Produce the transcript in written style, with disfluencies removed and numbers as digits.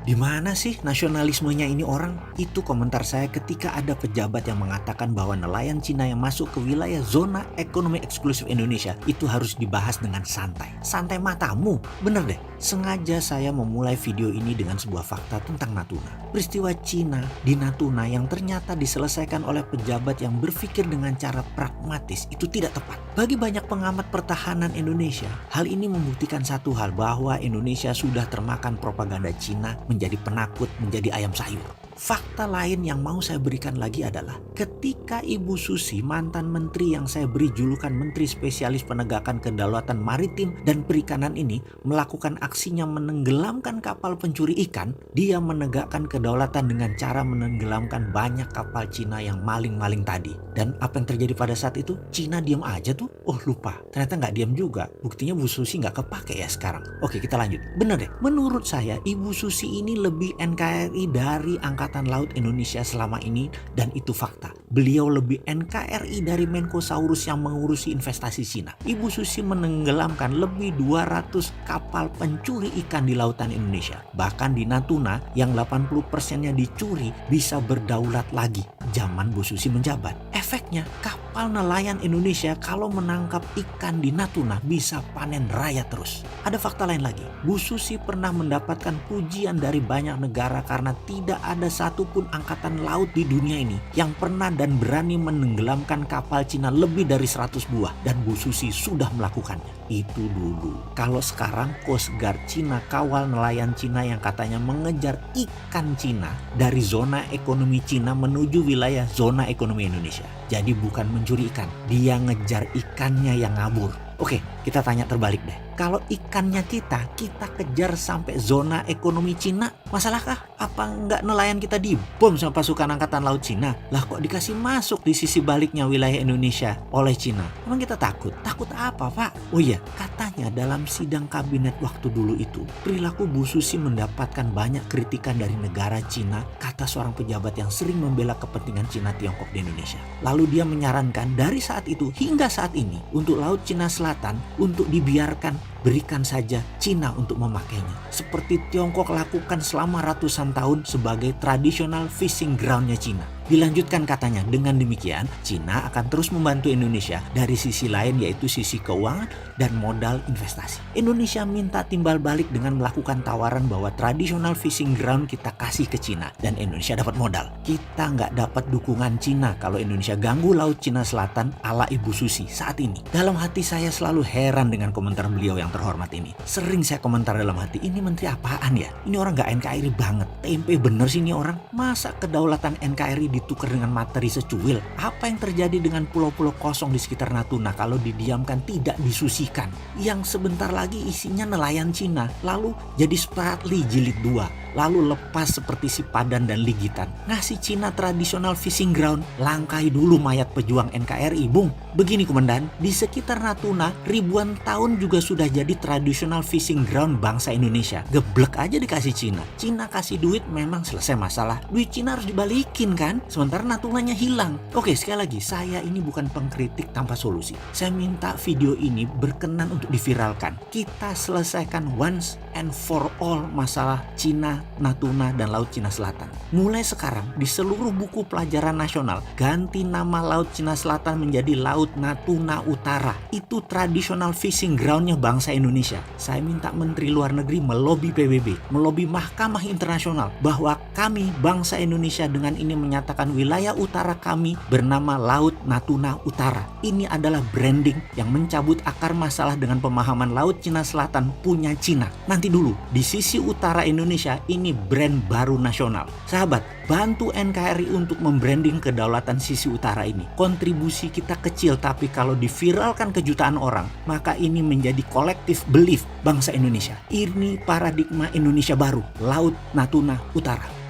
Di mana sih nasionalismenya ini orang? Itu komentar saya ketika ada pejabat yang mengatakan bahwa nelayan Cina yang masuk ke wilayah zona ekonomi eksklusif Indonesia itu harus dibahas dengan santai. Santai matamu, bener deh. Sengaja saya memulai video ini dengan sebuah fakta tentang Natuna. Peristiwa Cina di Natuna yang ternyata diselesaikan oleh pejabat yang berpikir dengan cara pragmatis itu tidak tepat. Bagi banyak pengamat pertahanan Indonesia, hal ini membuktikan satu hal, bahwa Indonesia sudah termakan propaganda Cina, menjadi penakut, menjadi ayam sayur. Fakta lain yang mau saya berikan lagi adalah ketika Ibu Susi, mantan menteri yang saya beri julukan Menteri Spesialis Penegakan Kedaulatan Maritim dan Perikanan ini melakukan aksinya menenggelamkan kapal pencuri ikan, dia menegakkan kedaulatan dengan cara menenggelamkan banyak kapal Cina yang maling-maling tadi. Dan apa yang terjadi pada saat itu? Cina diam aja tuh. Oh lupa, ternyata nggak diam juga. Buktinya Bu Susi nggak kepake ya sekarang. Oke, kita lanjut. Bener deh, menurut saya Ibu Susi ini lebih NKRI dari Angkatan Laut Indonesia selama ini, dan itu fakta. Beliau lebih NKRI dari Menkosaurus yang mengurusi investasi Cina. Ibu Susi menenggelamkan lebih 200 kapal pencuri ikan di lautan Indonesia. Bahkan di Natuna yang 80%-nya dicuri bisa berdaulat lagi zaman Bu Susi menjabat. Efeknya kapal nelayan Indonesia kalau menangkap ikan di Natuna bisa panen raya terus. Ada fakta lain lagi. Bu Susi pernah mendapatkan pujian dari banyak negara karena tidak ada satupun angkatan laut di dunia ini yang pernah dan berani menenggelamkan kapal Cina lebih dari 100 buah, dan Bu Susi sudah melakukannya. Itu dulu. Kalau sekarang Coast Guard Cina kawal nelayan Cina yang katanya mengejar ikan Cina dari zona ekonomi Cina menuju wilayah zona ekonomi Indonesia. Jadi bukan mencuri ikan, dia ngejar ikannya yang ngabur. Oke, kita tanya terbalik deh. Kalau ikannya kita kejar sampai zona ekonomi Cina, masalahkah? Apa nggak nelayan kita dibom sama pasukan angkatan laut Cina? Lah kok dikasih masuk di sisi baliknya wilayah Indonesia oleh Cina? Emang kita takut? Takut apa, Pak? Oh iya, katanya dalam sidang kabinet waktu dulu itu, perilaku Bu Susi mendapatkan banyak kritikan dari negara Cina, kata seorang pejabat yang sering membela kepentingan Cina Tiongkok di Indonesia. Lalu dia menyarankan dari saat itu hingga saat ini untuk Laut Cina Selatan untuk dibiarkan, berikan saja Cina untuk memakainya. Seperti Tiongkok lakukan selama ratusan tahun sebagai traditional fishing groundnya Cina. Dilanjutkan katanya, dengan demikian Cina akan terus membantu Indonesia dari sisi lain, yaitu sisi keuangan dan modal investasi. Indonesia minta timbal balik dengan melakukan tawaran bahwa traditional fishing ground kita kasih ke Cina dan Indonesia dapat modal. Kita nggak dapat dukungan Cina kalau Indonesia ganggu Laut Cina Selatan ala Ibu Susi saat ini. Dalam hati saya selalu heran dengan komentar beliau yang terhormat ini. Sering saya komentar dalam hati, ini menteri apaan ya? Ini orang nggak NKRI banget. Tempe bener sih ini orang. Masa kedaulatan NKRI ditukar dengan materi secuil? Apa yang terjadi dengan pulau-pulau kosong di sekitar Natuna kalau didiamkan tidak disusikan? Yang sebentar lagi isinya nelayan Cina, lalu jadi Spratly jilid 2. Lalu lepas seperti si Padan dan Ligitan. Ngasih Cina traditional fishing ground, langkai dulu mayat pejuang NKRI, Bung. Begini Komandan, di sekitar Natuna ribuan tahun juga sudah jadi traditional fishing ground bangsa Indonesia. Geblek aja dikasih Cina. Cina kasih duit memang selesai masalah. Duit Cina harus dibalikin kan? Sementara Natunanya hilang. Oke, sekali lagi, saya ini bukan pengkritik tanpa solusi. Saya minta video ini berkenan untuk diviralkan. Kita selesaikan once and for all masalah Cina, Natuna, dan Laut Cina Selatan. Mulai sekarang di seluruh buku pelajaran nasional, ganti nama Laut Cina Selatan menjadi Laut Natuna Utara. Itu traditional fishing groundnya bangsa Indonesia. Saya minta Menteri Luar Negeri melobi PBB, melobi Mahkamah Internasional bahwa kami bangsa Indonesia dengan ini menyatakan wilayah utara kami bernama Laut Natuna Utara. Ini adalah branding yang mencabut akar masalah dengan pemahaman Laut Cina Selatan punya Cina. Nanti dulu, di sisi utara Indonesia ini brand baru nasional. Sahabat, bantu NKRI untuk membranding kedaulatan sisi utara ini. Kontribusi kita kecil, tapi kalau diviralkan ke jutaan orang, maka ini menjadi kolektif belief bangsa Indonesia. Ini paradigma Indonesia baru, Laut Natuna Utara.